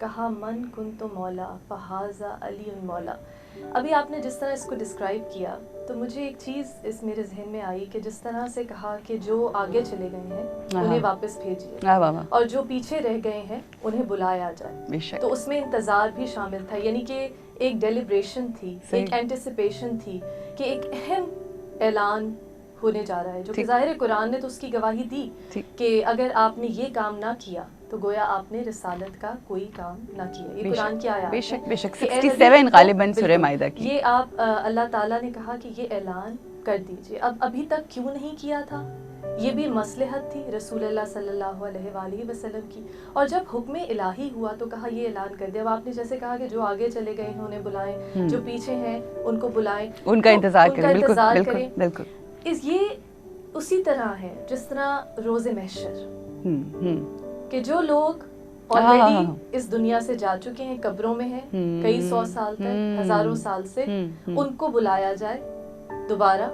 کہا من کنتو مولا فہذا علی مولا. ابھی آپ نے جس طرح اس کو ڈسکرائب کیا تو مجھے ایک چیز اس میرے ذہن میں آئی کہ جس طرح سے کہا کہ جو آگے چلے گئے ہیں انہیں واپس بھیجیے اور جو پیچھے رہ گئے ہیں انہیں بلایا جائے. تو اس میں انتظار بھی شامل تھا, یعنی کہ ایک ڈیلیبریشن تھی, ایک اینٹیسپیشن تھی کہ ایک اہم اعلان ہونے جا رہا ہے, جو کہ ظاہر قرآن نے تو اس کی گواہی دی کہ اگر آپ نے یہ کام نہ کیا تو گویا آپ نے رسالت کا کوئی کام نہ کیا. یہ قرآن کی آیات ہے, بے شک 67 غالباً سورہ مائدہ کی. یہ آپ اللہ تعالیٰ نے کہا کہ یہ اعلان کر دیجئے. اب ابھی تک کیوں نہیں کیا تھا؟ یہ بھی مصلحت تھی رسول اللہ صلی اللہ علیہ وآلہ وسلم کی. اور جب حکم الہی ہوا تو کہا یہ اعلان کر دیا. اب آپ نے جیسے کہا کہ جو آگے چلے گئے ہیں انہیں بلائیں, جو پیچھے ہیں ان کو بلائیں, ان کا انتظار کریں. بالکل یہ اسی طرح ہے جس طرح روز محشر کہ جو لوگ آلریڈی اس دنیا سے جا چکے ہیں, قبروں میں ہیں کئی 100 سال تک, ہزاروں سال سے, ان کو بلایا جائے دوبارہ,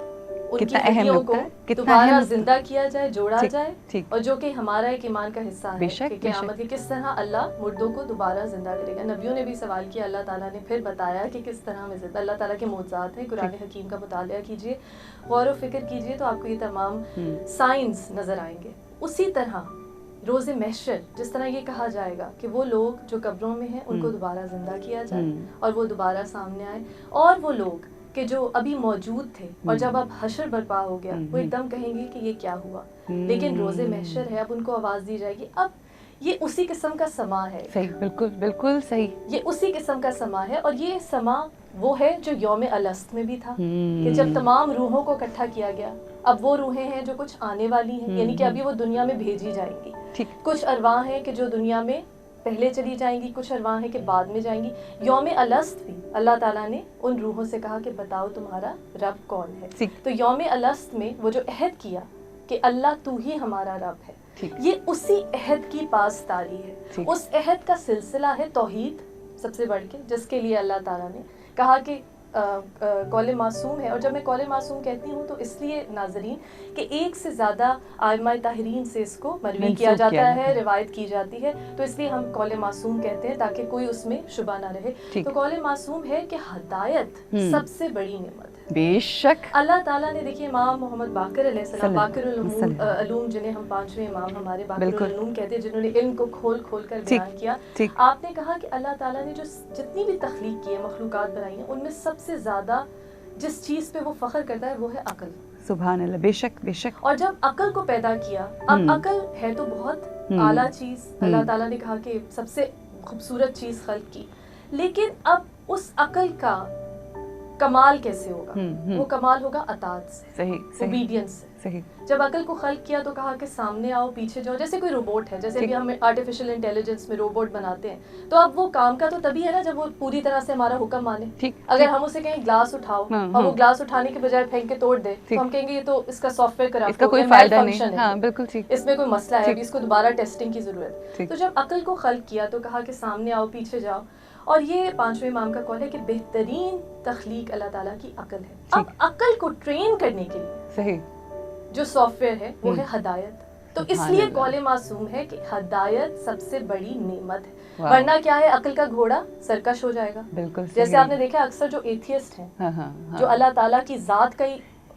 ان کی ہڈیوں کو دوبارہ زندہ کیا جائے, جوڑا جائے, اور جو کہ ہمارا ایک ایمان کا حصہ ہے کہ قیامت کے کس طرح اللہ مردوں کو دوبارہ زندہ کرے گا. نبیوں نے بھی سوال کیا, اللہ تعالیٰ نے پھر بتایا کہ کس طرح میں زندہ. اللہ تعالیٰ کے معجزات ہیں, قرآن حکیم کا مطالعہ کیجیے, غور و فکر کیجیے تو آپ کو یہ تمام سائنس نظر آئیں گے. اسی طرح روز محشر جس طرح یہ کہا جائے گا کہ وہ لوگ جو قبروں میں ہیں ان کو دوبارہ زندہ کیا جائے اور وہ دوبارہ سامنے آئے, اور وہ لوگ کہ جو ابھی موجود تھے اور جب اب حشر برپا ہو گیا وہ ایک دم کہیں گے کہ یہ کیا ہوا, لیکن روز محشر ہے, اب ان کو آواز دی جائے گی. اب یہ اسی قسم کا سما ہے. صحیح, بالکل صحیح. یہ اسی قسم کا سما ہے, اور یہ سما وہ ہے جو یوم الست میں بھی تھا کہ جب تمام روحوں کو اکٹھا کیا گیا. اب وہ روحیں ہیں جو کچھ آنے والی ہیں, یعنی کہ ابھی وہ دنیا میں بھیجی جائیں گی. کچھ ارواح ہیں کہ جو دنیا میں پہلے چلی جائیں گی, کچھ ارواح ہیں کہ بعد میں جائیں گی. یوم الست بھی اللہ تعالیٰ نے ان روحوں سے کہا کہ بتاؤ تمہارا رب کون ہے. تو یوم الست میں وہ جو عہد کیا کہ اللہ تو ہی ہمارا رب ہے, یہ اسی عہد کی پاسداری ہے. اس عہد کا سلسلہ ہے توحید سب سے بڑھ کے, جس کے لیے اللہ تعالیٰ نے کہا کہ قول معصوم ہے. اور جب میں قول معصوم کہتی ہوں تو اس لیے ناظرین کہ ایک سے زیادہ ائمہ طاہرین سے اس کو مروی کیا جاتا ہے, روایت کی جاتی ہے, تو اس لیے ہم قول معصوم کہتے ہیں تاکہ کوئی اس میں شبہ نہ رہے. تو قول معصوم ہے کہ ہدایت سب سے بڑی نعمت ہے. بے شک اللہ تعالیٰ نے دیکھیے امام محمد باقر علیہ السلام, باقر العلوم جنہیں ہم 5ویں امام ہمارے باقر العلوم کہتے ہیں, جنہوں نے علم کو کھول کھول کر بیان کیا. آپ نے کہا کہ اللہ تعالیٰ نے جو جتنی بھی تخلیق کی ہے, مخلوقات بنائی ہیں, ان میں سب سے زیادہ جس چیز پہ وہ فخر کرتا ہے وہ ہے عقل. سبحان اللہ, بے شک بے شک. اور جب عقل کو پیدا کیا, اب عقل ہے تو بہت اعلیٰ چیز, اللہ تعالیٰ نے کہا کہ سب سے خوبصورت چیز خلق کی, لیکن اب اس عقل کا کمال کیسے ہوگا؟ وہ کمال ہوگا اطاعت سے, اوبیڈینس سے. جب عقل کو خلق کیا تو کہا کہ سامنے آؤ, پیچھے جاؤ. جیسے کوئی روبوٹ ہے, جیسے بھی ہم آرٹیفیشل انٹیلیجنس میں روبوٹ بناتے ہیں, تو اب وہ کام کا تو تبھی ہے نا جب وہ پوری طرح سے ہمارا حکم مانے. اگر ہم اسے کہیں گلاس اٹھاؤ اور وہ گلاس اٹھانے کے بجائے پھینک کے توڑ دے تو ہم کہیں گے یہ تو اس کا سافٹ ویئر خراب ہے, کوئی فائدہ نہیں ہے, بالکل اس میں کوئی مسئلہ ہے, ابھی اس کو دوبارہ ٹیسٹنگ کی ضرورت. تو جب عقل کو خلق کیا تو کہا کہ سامنے آؤ, پیچھے جاؤ. اور یہ 5ویں امام کا قول ہے کہ بہترین تخلیق اللہ تعالیٰ کی عقل ہے. اب عقل کو ٹرین کرنے کے لیے جو سافٹ ویئر ہے وہ ہے ہدایت. تو اس لیے قول معصوم ہے کہ ہدایت سب سے بڑی نعمت ہے, ورنہ کیا ہے عقل کا گھوڑا سرکش ہو جائے گا. بالکل جیسے آپ نے دیکھا اکثر جو ایتھیسٹ ہیں, جو اللہ تعالیٰ کی ذات کا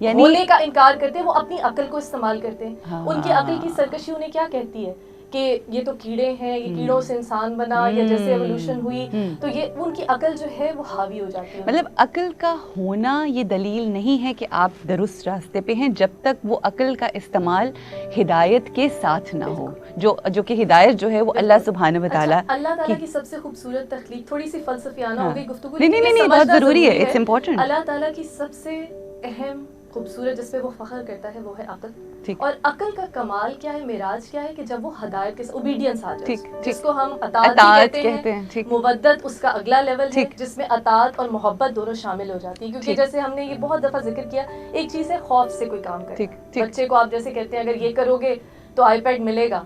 ہونے کا انکار کرتے ہیں, وہ اپنی عقل کو استعمال کرتے ہیں. ان کی عقل کی سرکشی انہیں کیا کہتی ہے کہ یہ تو کیڑے ہیں, یہ کیڑوں سے انسان بنا, یا جیسے ایوولوشن ہوئی, تو یہ ان کی عقل جو ہے وہ حاوی ہو جاتی ہے. مطلب عقل کا ہونا یہ دلیل نہیں ہے کہ آپ درست راستے پہ ہیں جب تک وہ عقل کا استعمال ہدایت کے ساتھ نہ ہو, جو کہ ہدایت جو ہے وہ اللہ سبحانہ و تعالیٰ. اللہ تعالیٰ کی سب سے خوبصورت تخلیق, تھوڑی سی فلسفیانہ ہو گئی گفتگو, نہیں بہت ضروری ہے, اٹس امپورٹنٹ. اللہ تعالیٰ کی سب سے اہم خوبصورت جس پہ وہ فخر کرتا ہے وہ ہے عقل. اور عقل کا کمال کیا ہے, معراج کیا ہے کہ جب وہ ہدایت کے اوبیڈینس آ جائے, جس کو ہم اطاعت کہتے ہیں. مودت اس کا اگلا لیول ہے جس میں اطاعت اور محبت دونوں شامل ہو جاتی ہے. کیونکہ جیسے ہم نے یہ بہت دفعہ ذکر کیا, ایک چیز ہے خوف سے کوئی کام کرے. بچے کو آپ جیسے کہتے ہیں اگر یہ کرو گے تو آئی پیڈ ملے گا,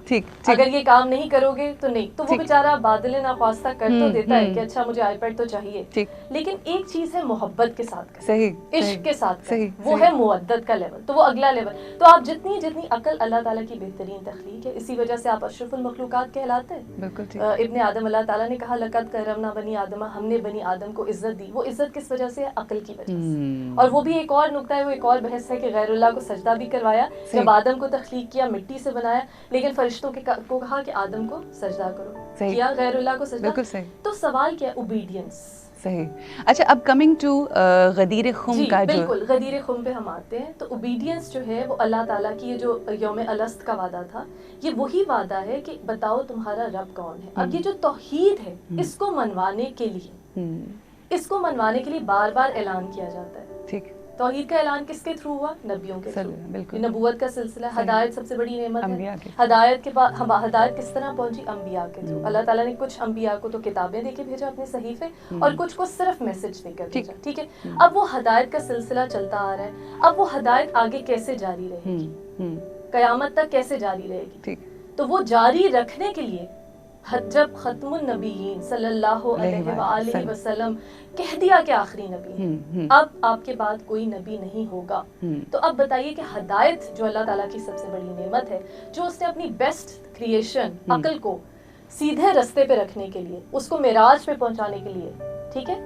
اگر یہ کام نہیں کرو گے تو نہیں. تو وہ بیچارہ بادل ناخواستہ کر تو دیتا ہے کہ اچھا مجھے آئی پیڈ تو چاہیے, لیکن ایک چیز ہے محبت کے ساتھ, عشق کے ساتھ, وہ ہے مودت کا لیول, تو وہ اگلا لیول. تو آپ جتنی عقل اللہ تعالیٰ کی بہترین تخلیق ہے, اسی وجہ سے آپ اشرف المخلوقات کہلاتے ہیں. ابن آدم اللہ تعالیٰ نے کہا لقد کرمنا بنی آدم, ہم نے بنی آدم کو عزت دی. وہ عزت کس وجہ سے ہے؟ عقل کی وجہ سے. اور وہ بھی ایک اور نقطہ ہے, وہ ایک اور بحث ہے کہ غیر اللہ کو سجدہ بھی کروایا جب آدم کو تخلیق کیا, مٹی سے بنایا, لیکن فرشتوں کو کہا کہ آدم کو سجدہ کرو, کیا غیر اللہ کو سجدہ. تو سوال کیا ہے؟ اوبیڈینس. صحیح. اچھا, اب کمنگ ٹو غدیر خم کا جو بالکل غدیر خم پہ ہم آتے ہیں. تو اوبیڈینس جو ہے وہ اللہ تعالیٰ کی, یہ جو یوم الست کا وعدہ تھا, یہ وہی وعدہ ہے کہ بتاؤ تمہارا رب کون ہے. اب یہ جو توحید ہے, اس کو منوانے کے لیے بار بار اعلان کیا جاتا ہے. ٹھیک, توحید کا اعلان کس کے تھرو ہوا؟ نبیوں کے تھرو. نبوت کا سلسلہ, ہدایت سب سے بڑی نعمت ہے. ہدایت کے بعد ہدایت کس طرح پہنچی؟ انبیاء کے تھرو. اللہ تعالیٰ نے کچھ انبیاء کو تو کتابیں دے کے بھیجا, اپنے صحیفے, اور کچھ کو صرف میسج دے کر بھیجا. ٹھیک ہے, اب وہ ہدایت کا سلسلہ چلتا آ رہا ہے. اب وہ ہدایت آگے کیسے جاری رہے گی, قیامت تک کیسے جاری رہے گی؟ تو وہ جاری رکھنے کے لیے جب ختم النبیین صلی اللہ علیہ وآلہ وسلم کہہ دیا کہ آخری نبی, اب آپ کے بعد کوئی نبی نہیں ہوگا. تو اب بتائیے کہ ہدایت جو اللہ تعالیٰ کی سب سے بڑی نعمت ہے, جو اس نے اپنی بیسٹ کریشن عقل کو سیدھے رستے پہ رکھنے کے لیے, اس کو معراج پہ پہنچانے کے لیے, ٹھیک ہے,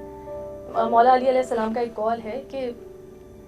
مولا علی علیہ السلام کا ایک قول ہے کہ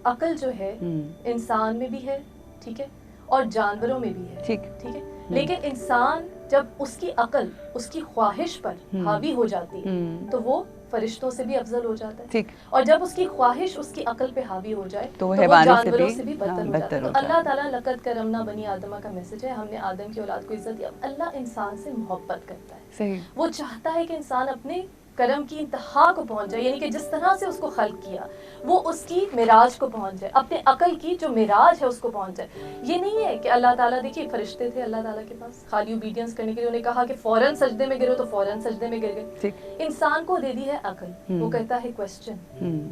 عقل جو ہے انسان میں بھی ہے, ٹھیک ہے, اور جانوروں میں بھی ہے. ٹھیک ہے, لیکن انسان جب اس کی عقل اس کی خواہش پر حاوی ہو جاتی ہے تو وہ فرشتوں سے بھی افضل ہو جاتا ہے, اور جب اس کی خواہش اس کی عقل پہ حاوی ہو جائے تو وہ جانوروں سے بھی بدتر ہو جاتا ہے. تو اللہ تعالیٰ لقد کرمنا بنی آدم کا میسج ہے, ہم نے آدم کی اولاد کو عزت دی. اب اللہ انسان سے محبت کرتا ہے, وہ چاہتا ہے کہ انسان اپنے کرم کی انتہا کو پہنچ جائے, یعنی کہ جس طرح سے اس کو خلق کیا وہ اس کی معراج کو پہنچ جائے, اپنے عقل کی جو معراج ہے اس کو پہنچ جائے. یہ نہیں ہے کہ اللہ تعالیٰ, دیکھیے فرشتے تھے اللہ تعالیٰ کے پاس, خالی اوبیڈینس کرنے کے لیے انہیں کہا کہ فوراً سجدے میں گرو تو فوراً سجدے میں گر گئے. انسان کو دے دی ہے عقل, وہ کہتا ہے کوسچن,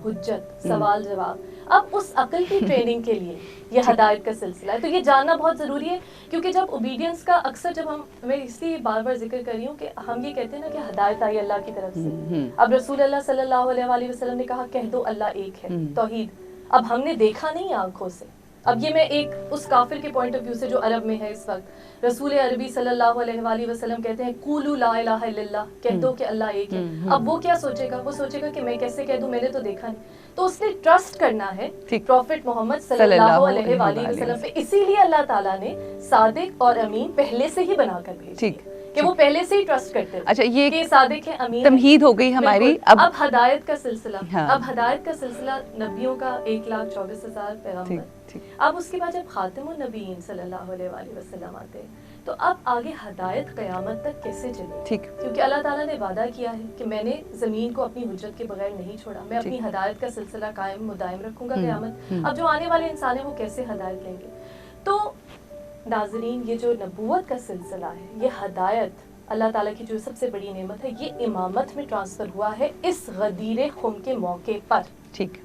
حجت, سوال جواب. اب اس عقل کی ٹریننگ کے لیے یہ ہدایت کا سلسلہ ہے. تو یہ جاننا بہت ضروری ہے, کیونکہ جب اوبیڈینس کا اکثر جب میں اس لیے بار بار ذکر کر رہی ہوں کہ ہم یہ کہتے ہیں نا کہ ہدایت آئی اللہ کی طرف سے. اب رسول اللہ صلی اللہ علیہ وآلہ وسلم نے کہا کہہ دو اللہ ایک ہے, توحید. اب ہم نے دیکھا نہیں آنکھوں سے, اب یہ میں ایک اس کافر کے پوائنٹ آف ویو سے جو عرب میں ہے اس وقت, رسول عربی صلی اللہ علیہ وآلہ وسلم کہتے ہیں قولوا لا الہ الا اللہ, کہہ دو کہ اللہ ایک ہے. اب وہ کیا سوچے گا؟ وہ سوچے گا کہ میں کیسے کہہ دوں, میں نے تو دیکھا نہیں. تو اس نے ٹرسٹ کرنا ہے پروفٹ محمد صلی اللہ علیہ وآلہ وسلم پہ. اسی لیے اللہ تعالیٰ نے صادق اور امین پہلے سے ہی بنا کر بھیجے کہ وہ پہلے سے ہی ٹرسٹ کرتے ہیں. اچھا, یہ کہ صادق ہے, امین تمہید ہو گئی ہماری. اب ہدایت کا سلسلہ, اب ہدایت کا سلسلہ نبیوں کا 1,24,000 پیغمبر. اب اس کے بعد جب خاتم النبیین صلی اللہ علیہ وآلہ وسلم آتے ہیں تو اب آگے ہدایت قیامت تک کیسے چلے, کیونکہ اللہ تعالیٰ نے وعدہ کیا ہے کہ میں نے زمین کو اپنی حجت کے بغیر نہیں چھوڑا, میں اپنی ہدایت کا سلسلہ قائم مدائم رکھوں گا قیامت. اب جو آنے والے انسان ہیں وہ کیسے ہدایت لیں گے؟ تو ناظرین, یہ جو نبوت کا سلسلہ ہے, یہ ہدایت اللہ تعالیٰ کی جو سب سے بڑی نعمت ہے, یہ امامت میں ٹرانسفر ہوا ہے اس غدیر خم کے موقع پر. ٹھیک,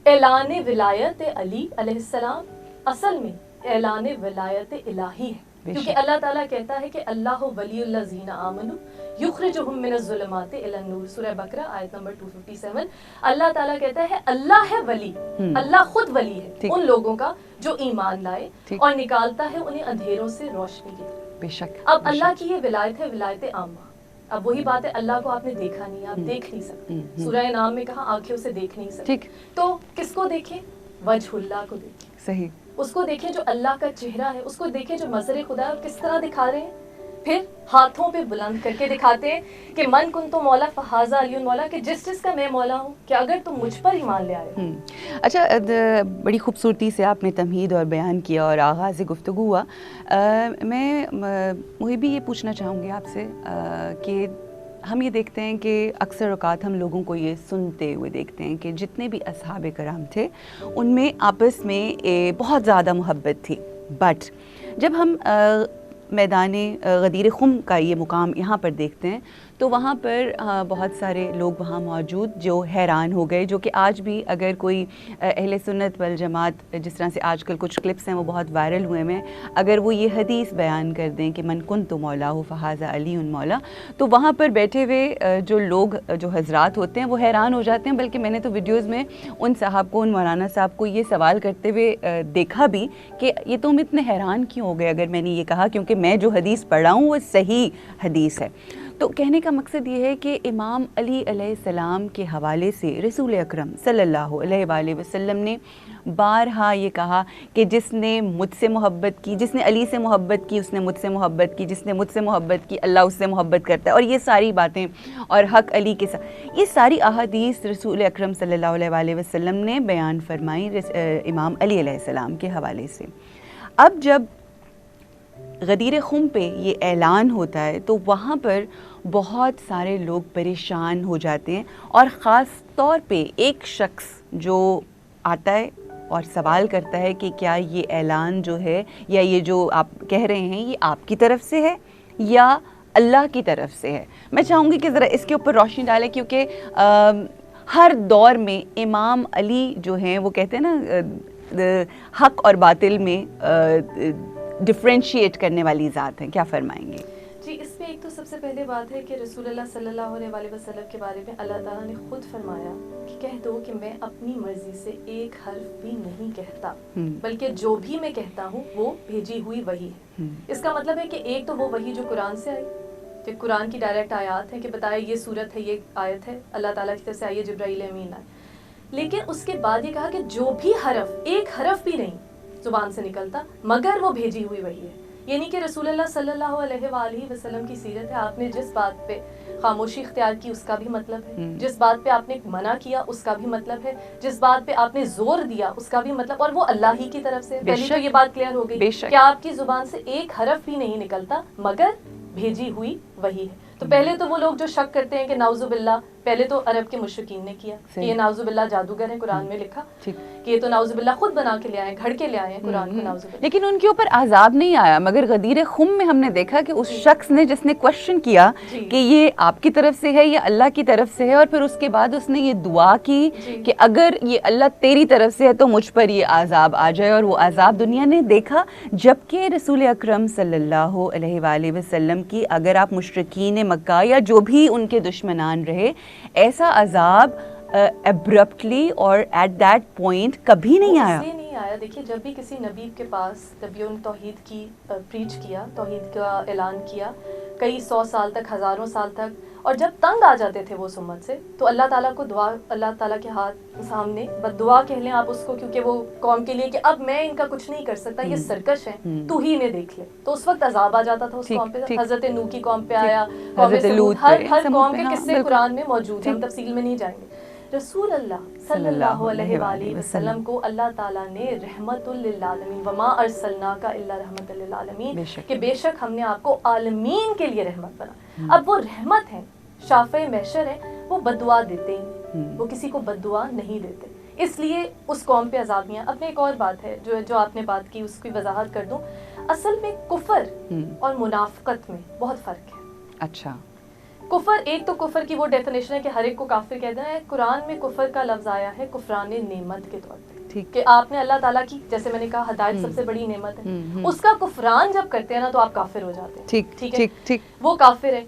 اعلان ولایت علی علیہ السلام اصل میں اعلان ولایت الہی ہے, کیونکہ اللہ تعالیٰ کہتا ہے کہ اللہ ولی الذین آمنوا یخرجہم من الظلمات الی النور, سورہ بقرہ آیت نمبر 257. اللہ تعالیٰ کہتا ہے اللہ ہے ولی, اللہ خود ولی ہے ان لوگوں کا جو ایمان لائے, اور نکالتا ہے انہیں اندھیروں سے روشنی کی طرف. بے شک. اب اللہ کی یہ ولایت ہے, ولایت عامہ. اب وہی بات ہے, اللہ کو آپ نے دیکھا نہیں, آپ دیکھ نہیں سکتے. سورہ انعام میں کہا آنکھوں سے دیکھ نہیں سکتے. تو کس کو دیکھیں؟ وجہ اللہ کو دیکھیں. صحیح, اس کو دیکھیں جو اللہ کا چہرہ ہے, اس کو دیکھیں جو مظہر خدا ہے, اور کس طرح دکھا رہے ہیں, پھر ہاتھوں پہ بلند کر کے دکھاتے ہیں کہ من کنت مولا فہذا علی مولا, کہ جس جس کا میں مولا ہوں, کہ اگر تم مجھ پر ایمان لے آئے. اچھا, بڑی خوبصورتی سے آپ نے تمہید اور بیان کیا اور آغاز گفتگو ہوا. مجھے بھی یہ پوچھنا چاہوں گی آپ سے کہ ہم یہ دیکھتے ہیں کہ اکثر اوقات ہم لوگوں کو یہ سنتے ہوئے دیکھتے ہیں کہ جتنے بھی اصحاب کرام تھے ان میں آپس میں بہت زیادہ محبت تھی, بٹ جب ہم میدان غدیر خم کا یہ مقام یہاں پر دیکھتے ہیں تو وہاں پر بہت سارے لوگ وہاں موجود جو حیران ہو گئے، جو کہ آج بھی اگر کوئی اہل سنت والجماعت، جس طرح سے آج کل کچھ کلپس ہیں وہ بہت وائرل ہوئے ہیں، اگر وہ یہ حدیث بیان کر دیں کہ من کنت مولاه فہذا علی مولا، تو وہاں پر بیٹھے ہوئے جو لوگ، جو حضرات ہوتے ہیں وہ حیران ہو جاتے ہیں. بلکہ میں نے تو ویڈیوز میں ان صاحب کو، ان مولانا صاحب کو یہ سوال کرتے ہوئے دیکھا بھی کہ یہ تم اتنے حیران کیوں ہو گئے اگر میں نے یہ کہا، کیونکہ میں جو حدیث پڑھا ہوں وہ صحیح حدیث ہے. تو کہنے کا مقصد یہ ہے کہ امام علی علیہ السلام کے حوالے سے رسول اکرم صلی اللہ علیہ وآلہ وسلم نے بارہا یہ کہا کہ جس نے مجھ سے محبت کی، جس نے علی سے محبت کی اس نے مجھ سے محبت کی، جس نے مجھ سے محبت کی اللہ اس سے محبت کرتا ہے. اور یہ ساری باتیں اور حق علی کے ساتھ، یہ ساری احادیث رسول اکرم صلی اللہ علیہ وآلہ وسلم نے بیان فرمائی امام علی علیہ السلام کے حوالے سے. اب جب غدیر خم پہ یہ اعلان ہوتا ہے تو وہاں پر بہت سارے لوگ پریشان ہو جاتے ہیں، اور خاص طور پہ ایک شخص جو آتا ہے اور سوال کرتا ہے کہ کیا یہ اعلان جو ہے یا یہ جو آپ کہہ رہے ہیں یہ آپ کی طرف سے ہے یا اللہ کی طرف سے ہے. میں چاہوں گی کہ ذرا اس کے اوپر روشنی ڈالیں، کیونکہ ہر دور میں امام علی جو ہیں وہ کہتے ہیں نا حق اور باطل میں ڈفرینشیٹ کرنے والی ذات ہیں. کیا فرمائیں گے؟ جی، اس میں ایک تو سب سے پہلے بات ہے کہ رسول اللہ صلی اللہ علیہ وآلہ وسلم کے بارے میں اللہ تعالیٰ نے خود فرمایا کہ کہہ دو کہ میں اپنی مرضی سے ایک حرف بھی نہیں کہتا، بلکہ جو بھی میں کہتا ہوں وہ بھیجی ہوئی وحی ہے. اس کا مطلب ہے کہ ایک تو وہ وحی جو قرآن سے آئی، کہ قرآن کی ڈائریکٹ آیات ہیں کہ بتائے یہ صورت ہے، یہ آیت ہے، اللہ تعالیٰ کی طرف سے آئی، جبرائیل امین آئے. لیکن اس کے بعد یہ کہا کہ جو بھی حرف، ایک حرف بھی نہیں زبان سے نکلتا مگر وہ بھیجی ہوئی وحی ہے. یعنی کہ رسول اللہ صلی اللہ علیہ وآلہ وسلم کی سیرت ہے. آپ نے جس بات پہ خاموشی اختیار کی اس کا بھی مطلب ہے، جس بات پہ آپ نے منع کیا اس کا بھی مطلب ہے، جس بات پہ آپ نے زور دیا اس کا بھی مطلب، اور وہ اللہ ہی کی طرف سے. پہلی تو یہ بات کلیئر ہو گئی کہ آپ کی زبان سے ایک حرف بھی نہیں نکلتا مگر بھیجی ہوئی وحی ہے. تو پہلے تو وہ لوگ جو شک کرتے ہیں کہ نعوذ باللہ، پہلے تو عرب کے مشرکین نے کیا کہ یہ نعوذ باللہ جادوگر ہیں، قرآن میں لکھا کہ یہ تو نعوذ باللہ خود بنا کے لے آئے، گھڑ کے لے آئے ہیں قرآن کو، نعوذ باللہ. لیکن ان کے اوپر عذاب نہیں آیا. مگر غدیر خم میں ہم نے دیکھا کہ اس شخص نے جس نے کوشچن کیا کہ یہ آپ کی طرف سے ہے یا اللہ کی طرف سے ہے، اور پھر اس کے بعد اس نے یہ دعا کی کہ اگر یہ اللہ تیری طرف سے ہے تو مجھ پر یہ عذاب آ جائے، اور وہ عذاب دنیا نے دیکھا. جبکہ رسول اکرم صلی اللہ علیہ وآلہ وسلم کی، اگر آپ مشرکین مکہ یا جو بھی ان کے دشمنان رہے، ایسا عذاب ابرپٹلی اور ایٹ دیٹ پوائنٹ کبھی نہیں آیا. اس لیے نہیں آیا. دیکھیے، جب بھی کسی نبی کے پاس نبیوں نے توحید کی پریچ کیا، توحید کا اعلان کیا، کئی 100 سال تک، ہزاروں سال تک، اور جب تنگ آ جاتے تھے وہ اس امت سے تو اللہ تعالیٰ کو دعا، اللہ تعالیٰ کے ہاتھ سامنے بد دعا کہہ لیں آپ اس کو، کیونکہ وہ قوم کے لیے کہ اب میں ان کا کچھ نہیں کر سکتا، یہ سرکش ہے، تو ہی انہیں دیکھ لے. تو اس وقت عذاب آ جاتا تھا اس قوم پہ. حضرت نوح کی قوم پہ آیا، قوم سمود، ہر قوم کے قصے قرآن میں موجود ہیں، ہم تفصیل میں نہیں جائیں گے. رسول اللہ صلی اللہ علیہ وآلہ وسلم کو اللہ تعالیٰ نے رحمت للعالمین، وما ارسلناک الا رحمت للعالمین، کہ بے شک ہم نے آپ کو عالمین کے لیے رحمت بنا. اب وہ رحمت ہے، شافع محشر ہے، وہ بددعا دیتے ہیں، وہ کسی کو بددعا نہیں دیتے. اس لیے اس قوم پہ عذابیاں. اب ایک اور بات ہے جو آپ نے بات کی، اس کی وضاحت کر دوں. اصل میں کفر اور منافقت میں بہت فرق ہے. اچھا، کفر، ایک تو کفر کی وہ ڈیفینیشن ہے کہ ہر ایک کو کافر کہہ دینا ہے. قرآن میں کفر کا لفظ آیا ہے کفران نعمت کے طور پہ، کہ آپ نے اللہ تعالیٰ کی، جیسے میں نے کہا ہدایت سب سے بڑی نعمت ہے، اس کا کفران جب کرتے ہیں نا تو آپ کافر ہو جاتے ہیں. ٹھیک ہے، وہ کافر ہے.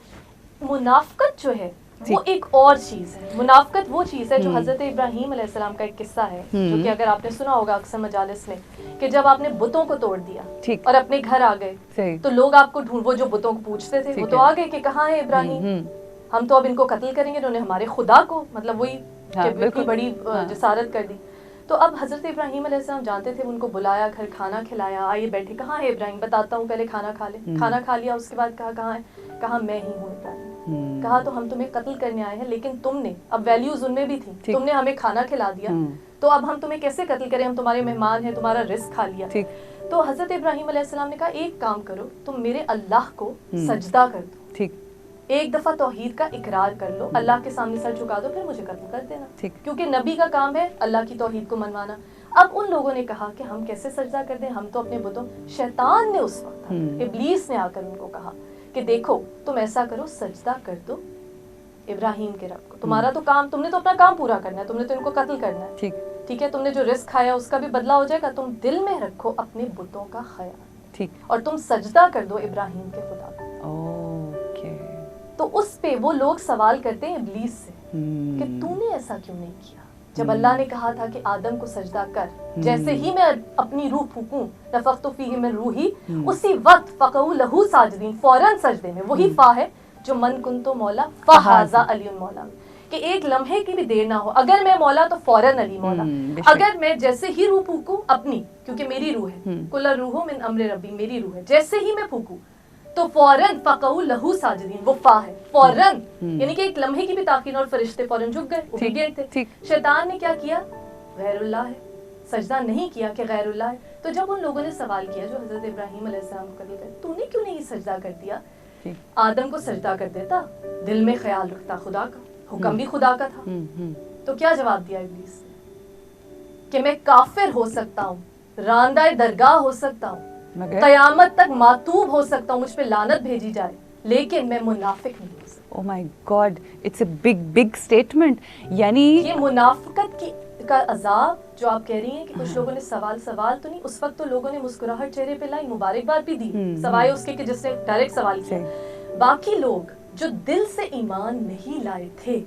منافقت جو ہے وہ ایک اور چیز ہے. منافقت وہ چیز ہے جو حضرت ابراہیم علیہ السلام کا ایک قصہ ہے، جو کہ اگر آپ نے سنا ہوگا اکثر مجالس میں، کہ جب آپ نے بتوں کو توڑ دیا اور اپنے گھر آ گئے تو لوگ آپ کو ڈھونڈ، وہ جو بتوں کو پوچھتے تھے وہ تو آ گئے کہ کہاں ہے ابراہیم، ہم تو اب ان کو قتل کریں گے. انہوں نے ہمارے خدا کو، مطلب وہی اتنی بڑی جسارت کر دی. تو اب حضرت ابراہیم علیہ السلام جانتے تھے، ان کو بلایا، گھر کھانا کھلایا، آئیے بیٹھے. کہاں ہے ابراہیم؟ بتاتا ہوں، پہلے کھانا کھا لے. کھانا کھا لیا، اس کے بعد کہا کہاں ہے؟ کہا میں ہی ہوں ابراہیم. کہا تو ہم تمہیں قتل کرنے آئے ہیں، لیکن تم نے، اب ویلیوز ان میں بھی تھی، تم نے ہمیں کھانا کھلا دیا، تو اب ہم تمہیں کیسے قتل کریں؟ ہم تمہارے مہمان ہیں، تمہارا رزق کھا لیا. تو حضرت ابراہیم علیہ السلام نے کہا ایک کام کرو، تم میرے اللہ کو سجدہ کر دو، ایک دفعہ توحید کا اقرار کر لو، اللہ کے سامنے سر جھکا دو، پھر مجھے قتل کر دینا، کیونکہ نبی کا کام ہے اللہ کی توحید کو منوانا. اب ان لوگوں نے کہا کہ ہم کیسے سجدہ کر دیں، ہم تو اپنے بتوں. شیطان نے اس وقت، ابلیس نے آ کر ان کو کہا کہ دیکھو تم ایسا کرو، سجدہ کر دو ابراہیم کے رب کو. تمہارا تو کام, تم نے تو اپنا کام پورا کرنا ہے, تم نے تو ان کو قتل کرنا ہے, ٹھیک ہے, تم نے جو رزق کھایا اس کا بھی بدلہ ہو جائے گا. تم دل میں رکھو اپنے بتوں کا خیال, ٹھیک, اور تم سجدہ کر دو ابراہیم کے خدا کو. تو اس پہ وہ لوگ سوال کرتے ہیں ابلیس سے کہ تو نے ایسا کیوں نہیں کیا جب اللہ نے کہا تھا کہ آدم کو سجدہ کر, جیسے ہی میں اپنی روح پھونکوں نفخت فیہ من روحی, اسی وقت فقعوا لہ ساجدین, فوراً سجدے میں. وہی فا ہے جو من کنت مولا فہذا علی مولا, کہ ایک لمحے کی بھی دیر نہ ہو, اگر میں مولا تو فوراً علی مولا, اگر میں جیسے ہی روح پھونکوں اپنی, کیونکہ میری روح ہے, کل روح من امر ربی, میری روح ہے, جیسے ہی میں پھونکوں تو فوراً فقعوا لہ ساجدین, وہ فا ہے فوراً, یعنی کہ ایک لمحے کی بھی تاخیر, اور فرشتے فوراً جھک گئے, اوبیڈینٹ تھے. شیطان نے کیا کیا, غیر اللہ ہے, سجدہ نہیں کیا کہ غیر اللہ ہے. تو جب ان لوگوں نے سوال کیا جو حضرت ابراہیم علیہ السلام کو قتل کر, تو نے کیوں نہیں سجدہ کر دیا, آدم کو سجدہ کر دیتا, دل میں خیال رکھتا خدا کا, حکم بھی خدا کا تھا. تو کیا جواب دیا ابلیس نے, کہ میں کافر ہو سکتا ہوں, راندہ درگاہ ہو سکتا ہوں, قیامت تک معتوب ہو سکتا ہوں, مجھ پہ لعنت بھیجی جائے, لیکن میں منافق نہیں ہو سکتا. Oh my God, it's a big statement. یعنی یہ منافقت کا عذاب جو آپ کہہ رہی ہیں کہ کچھ لوگوں نے سوال تو نہیں, اس وقت تو لوگوں نے مسکراہٹ چہرے پہ لائی, مبارکباد بھی دی, سوائے اس کے کہ جس نے ڈائریکٹ سوال کیا. باقی لوگ جو دل سے ایمان نہیں لائے تھے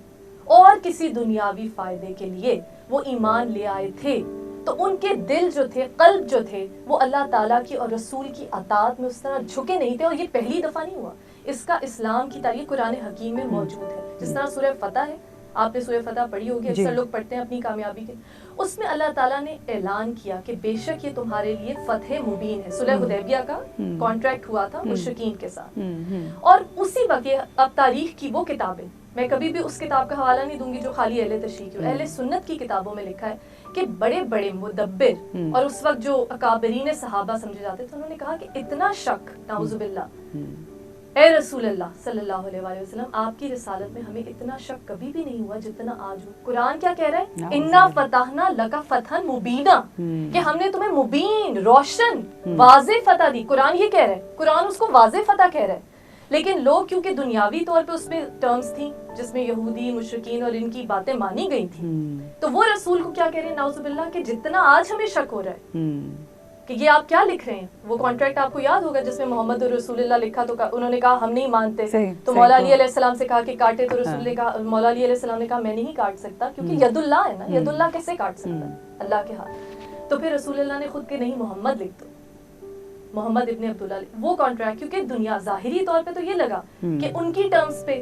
اور کسی دنیاوی فائدے کے لیے وہ ایمان لے آئے تھے, تو ان کے دل جو تھے, قلب جو تھے, وہ اللہ تعالیٰ کی اور رسول کی اطاعت میں اس طرح جھکے نہیں تھے. اور یہ پہلی دفعہ نہیں ہوا, اس کا اسلام کی تاریخ قرآن حکیم میں موجود ہے. جس طرح سورہ فتح ہے, آپ نے سورہ فتح پڑھی ہوگی, اکثر لوگ پڑھتے ہیں اپنی کامیابی کے, اس میں اللہ تعالیٰ نے اعلان کیا کہ بے شک یہ تمہارے لیے فتح مبین ہے. صلح حدیبیہ کا کانٹریکٹ ہوا تھا مشرکین کے ساتھ, اور اسی وقت اب تاریخ کی وہ کتابیں, میں کبھی بھی اس کتاب کا حوالہ نہیں دوں گی جو خالی اہل تشریح کی, اہل سنت کی کتابوں میں لکھا ہے کہ بڑے بڑے مدبر اور اس وقت جو اکابرین صحابہ سمجھے جاتے تھے, انہوں نے کہا کہ اتنا شک, نعوذ باللہ, اے رسول اللہ صلی اللہ علیہ وآلہ وسلم, آپ کی رسالت میں ہمیں اتنا شک کبھی بھی نہیں ہوا جتنا آج ہو. قرآن کیا کہہ رہا ہے, انا فتحنا لک فتحا مبینا, کہ ہم نے تمہیں مبین, روشن, واضح فتح دی. قرآن یہ کہہ رہا ہے, قرآن اس کو واضح فتح کہہ رہا ہے. لیکن لوگ کیونکہ دنیاوی طور پہ اس میں ٹرمز تھیں جس میں یہودی مشرکین اور ان کی باتیں مانی گئی تھیں, تو وہ رسول کو کیا کہہ رہے ہیں, نعوذ باللہ, کہ جتنا آج ہمیں شک ہو رہا ہے کہ یہ آپ کیا لکھ رہے ہیں. وہ کانٹریکٹ آپ کو یاد ہوگا جس میں محمد رسول اللہ لکھا, تو انہوں نے کہا ہم نہیں مانتے, تو مولا علی علیہ السلام سے کہا کہ کاٹے, تو رسول نے کہا, مولا علی علیہ السلام نے کہا میں نہیں کاٹ سکتا, کیونکہ ید اللہ ہے نا, ید اللہ کیسے کاٹ سکتا ہے, اللہ کے ہاتھ. تو پھر رسول اللہ نے خود کے نہیں محمد لکھ دو, محمد ابن عبداللہ, وہ کانٹریکٹ, کیونکہ دنیا ظاہری طور پہ تو یہ لگا کہ ان کی ٹرمز پہ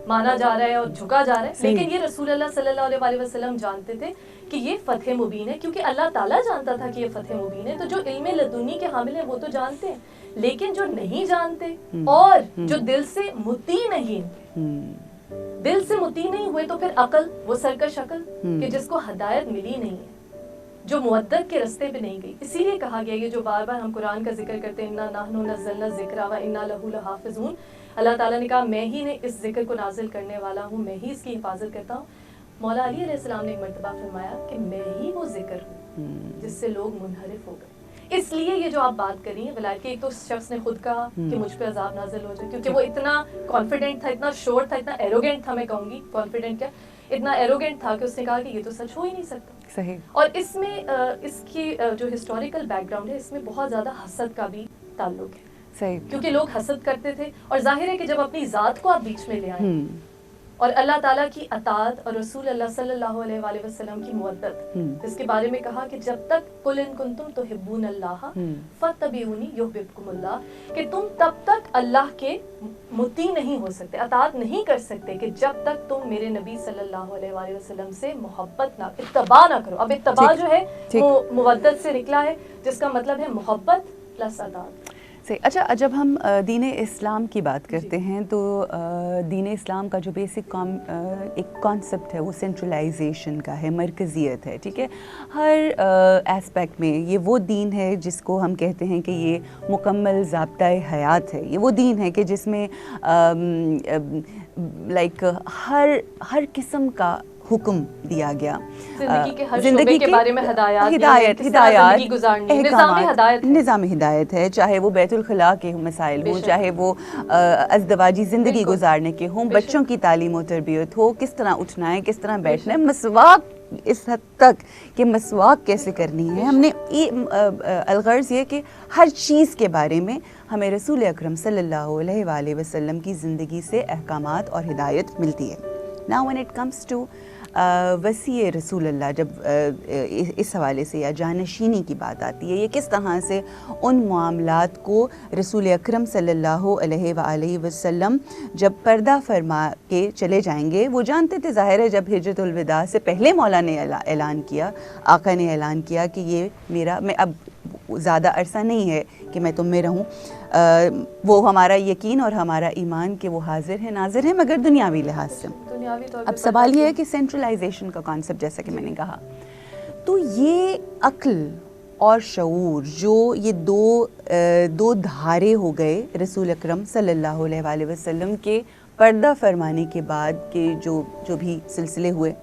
مانا جا رہا ہے اور جھکا جا رہا ہے, لیکن یہ رسول اللہ صلی اللہ علیہ وسلم جانتے تھے کہ یہ فتح مبین ہے, کیونکہ اللہ تعالیٰ جانتا تھا کہ یہ فتح مبین ہے. تو جو علم لدنی کے حامل ہیں وہ تو جانتے ہیں, لیکن جو نہیں جانتے اور جو دل سے مطیع نہیں, دل سے مطیع نہیں ہوئے, تو پھر عقل, وہ سرکش عقل کہ جس کو ہدایت ملی نہیں ہے, جو مودت کے رستے پہ نہیں گئی. اسی لیے کہا گیا, یہ جو بار بار ہم قرآن کا ذکر کرتے ہیں, انا نحن نزلنا الذکر و انا لہ لحافظون, اللہ تعالیٰ نے کہا میں ہی نے اس ذکر کو نازل کرنے والا ہوں, میں ہی اس کی حفاظت کرتا ہوں. مولا علی علیہ السلام نے ایک مرتبہ فرمایا کہ میں ہی وہ ذکر ہوں جس سے لوگ منحرف ہو گئے. اس لیے یہ جو آپ بات کر رہی ہیں ولایت کے, ایک تو شخص نے خود کہا کہ مجھ پہ عذاب نازل ہو جائے, کیونکہ وہ اتنا کانفیڈنٹ تھا, اتنا شور تھا, اتنا ایروگینٹ تھا, میں کہوں گی کانفیڈنٹ کیا, اتنا ایروگینٹ تھا کہ اس نے کہا کہ یہ تو سچ ہو ہی نہیں سکتا. صحیح. اور اس میں اس کی جو ہسٹوریکل بیک گراؤنڈ ہے, اس میں بہت زیادہ حسد کا بھی تعلق ہے. صحیح. کیونکہ لوگ حسد کرتے تھے, اور ظاہر ہے کہ جب اپنی ذات کو آپ بیچ میں لے آئیں اور اللہ تعالیٰ کی اطاعت اور رسول اللہ صلی اللہ علیہ وآلہ وسلم کی مودت, جس کے بارے میں کہا کہ جب تک قل ان کنتم تحبون اللہ فاتبعونی یحببکم اللہ, کہ تم تب تک اللہ کے مطیع نہیں ہو سکتے, اطاعت نہیں کر سکتے, کہ جب تک تم میرے نبی صلی اللہ علیہ وآلہ وسلم سے محبت نہ, اتباع نہ کرو. اب اتباع جو ہے وہ مودت سے نکلا ہے, جس کا مطلب ہے محبت پلس اطاعت. اچھا, جب ہم دین اسلام کی بات کرتے ہیں تو دین اسلام کا جو بیسک ایک کانسیپٹ ہے وہ سینٹرلائزیشن کا ہے, مرکزیت ہے, ٹھیک ہے, ہر ایسپیکٹ میں. یہ وہ دین ہے جس کو ہم کہتے ہیں کہ یہ مکمل ضابطۂ حیات ہے. یہ وہ دین ہے کہ جس میں لائک ہر قسم کا حکم دیا گیا. زندگی کے ہر شعبے کے بارے میں ہدایات نظام ہدایت ہے, چاہے وہ بیت الخلاء کے مسائل ہوں, چاہے وہ ازدواجی زندگی گزارنے کے ہوں, بچوں کی تعلیم و تربیت ہو, کس طرح اٹھنا ہے, کس طرح بیٹھنا ہے, مسواک اس حد تک کہ مسواک کیسے کرنی ہے. ہم نے الغرض یہ کہ ہر چیز کے بارے میں ہمیں رسول اکرم صلی اللہ علیہ وآلہ وسلم کی زندگی سے احکامات اور ہدایت ملتی ہے. Now when it comes to وسیع رسول اللہ, جب اس حوالے سے یا جانشینی کی بات آتی ہے, یہ کس طرح سے ان معاملات کو رسول اکرم صلی اللہ علیہ وآلہ وسلم جب پردہ فرما کے چلے جائیں گے, وہ جانتے تھے ظاہر ہے جب ہجرت الوداع سے پہلے مولا نے اعلان کیا, آقا نے اعلان کیا کہ یہ میں اب زیادہ عرصہ نہیں ہے کہ میں تم میں رہوں. وہ ہمارا یقین اور ہمارا ایمان کہ وہ حاضر ہے ناظر ہے, مگر دنیاوی لحاظ سے. اب سوال یہ ہے کہ سینٹرلائزیشن کا کانسیپٹ, جیسا کہ میں نے کہا, تو یہ عقل اور شعور جو یہ دو دھارے ہو گئے رسول اکرم صلی اللہ علیہ وآلہ وسلم کے پردہ فرمانے کے بعد کے جو بھی سلسلے ہوئے,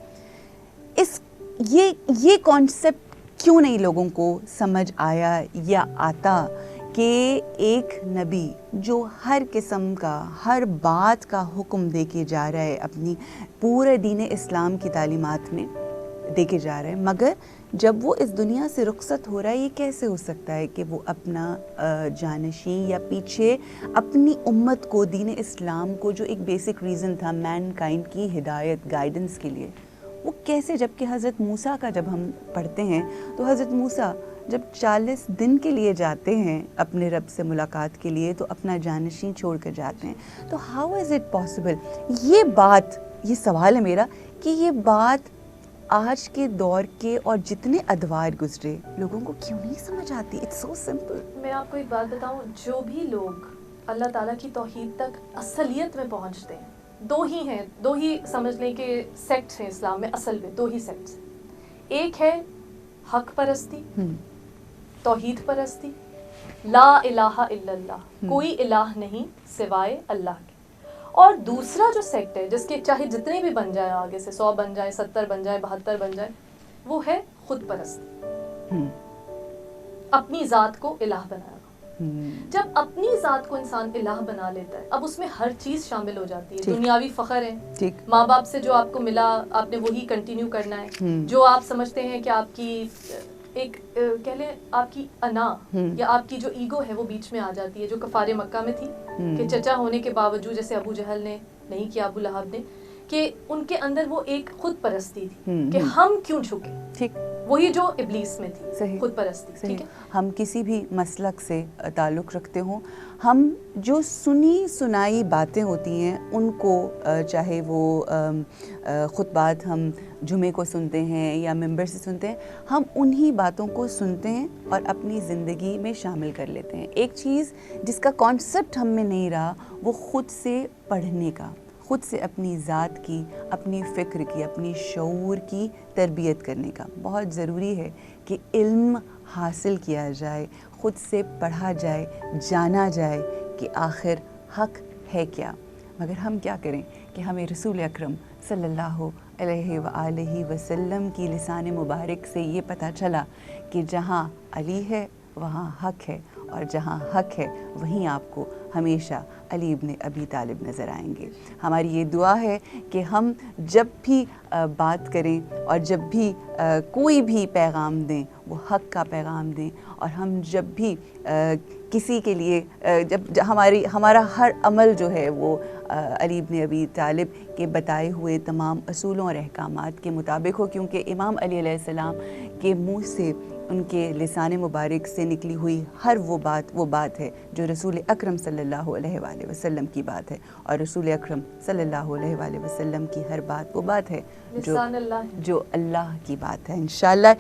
یہ کانسیپٹ کیوں نہیں لوگوں کو سمجھ آیا یا آتا کہ ایک نبی جو ہر قسم کا ہر بات کا حکم دے کے جا رہا ہے, اپنی پورے دین اسلام کی تعلیمات میں دے کے جا رہا ہے, مگر جب وہ اس دنیا سے رخصت ہو رہا ہے, یہ کیسے ہو سکتا ہے کہ وہ اپنا جانشین یا پیچھے اپنی امت کو دین اسلام کو جو ایک بیسک ریزن تھا مین کائنڈ کی ہدایت گائیڈنس کے لیے, وہ کیسے, جبکہ حضرت موسیٰ کا جب ہم پڑھتے ہیں تو حضرت موسیٰ جب 40 دن کے لیے جاتے ہیں اپنے رب سے ملاقات کے لیے تو اپنا جانشین چھوڑ کر جاتے ہیں. تو ہاؤ از اٹ پاسبل, یہ سوال ہے میرا کہ یہ بات آج کے دور کے اور جتنے ادوار گزرے لوگوں کو کیوں نہیں سمجھ آتی. It's so simple. میں آپ کو ایک بات بتاؤں, جو بھی لوگ اللہ تعالیٰ کی توحید تک اصلیت میں پہنچتے ہیں, دو ہی سمجھ لیں کہ سیکٹس ہیں اسلام میں, اصل میں 2 ہی سیکٹس ہیں. ایک ہے حق پرستی, توحید پرستی, لا الہ الا اللہ, کوئی الہ نہیں سوائے اللہ کے. اور دوسرا جو سیکٹ ہے جس کے چاہے جتنے بھی بن جائے, آگے سے 100 بن جائے, 70 بن جائے, 72 بن جائے, وہ ہے خود پرستی, اپنی ذات کو الہ بنانا. جب اپنی ذات کو انسان الہ بنا لیتا ہے, اب اس میں ہر چیز شامل ہو جاتی ہے. دنیاوی فخر ہے, ماں باپ سے جو آپ کو ملا آپ نے وہی کنٹینیو کرنا ہے. جو آپ سمجھتے ہیں کہ آپ کی ایک کہہ لیں آپ کی انا یا آپ کی جو ایگو ہے وہ بیچ میں آ جاتی ہے, جو کفار مکہ میں تھی کہ چچا ہونے کے باوجود, جیسے ابو جہل نے نہیں کیا, ابو لہب نے, کہ ان کے اندر وہ ایک خود پرستی تھی کہ ہم کیوں جھکے. ٹھیک, وہی جو ابلیس میں تھی, خود پرستی. ٹھیک ہے, ہم کسی بھی مسلک سے تعلق رکھتے ہوں, ہم جو سنی سنائی باتیں ہوتی ہیں ان کو, چاہے وہ خطبات ہم جمعے کو سنتے ہیں یا ممبر سے سنتے ہیں, ہم انہی باتوں کو سنتے ہیں اور اپنی زندگی میں شامل کر لیتے ہیں. ایک چیز جس کا کانسیپٹ ہم میں نہیں رہا وہ خود سے پڑھنے کا, خود سے اپنی ذات کی, اپنی فکر کی, اپنی شعور کی تربیت کرنے کا. بہت ضروری ہے کہ علم حاصل کیا جائے, خود سے پڑھا جائے, جانا جائے کہ آخر حق ہے کیا. مگر ہم کیا کریں کہ ہمیں رسول اکرم صلی اللہ علیہ وآلہ وسلم کی لسان مبارک سے یہ پتہ چلا کہ جہاں علی ہے وہاں حق ہے, اور جہاں حق ہے وہیں آپ کو ہمیشہ علی ابن ابی طالب نظر آئیں گے. ہماری یہ دعا ہے کہ ہم جب بھی بات کریں اور جب بھی کوئی بھی پیغام دیں وہ حق کا پیغام دیں, اور ہم جب بھی کسی کے لیے جب ہمارا ہر عمل جو ہے وہ علی ابن ابی طالب کے بتائے ہوئے تمام اصولوں اور احکامات کے مطابق ہو, کیونکہ امام علی علیہ السلام کے منہ سے, ان کے لسان مبارک سے نکلی ہوئی ہر وہ بات ہے جو رسول اکرم صلی اللہ علیہ وآلہ وسلم کی بات ہے, اور رسول اکرم صلی اللہ علیہ وآلہ وسلم کی ہر بات وہ بات ہے جو اللہ کی بات ہے. انشاءاللہ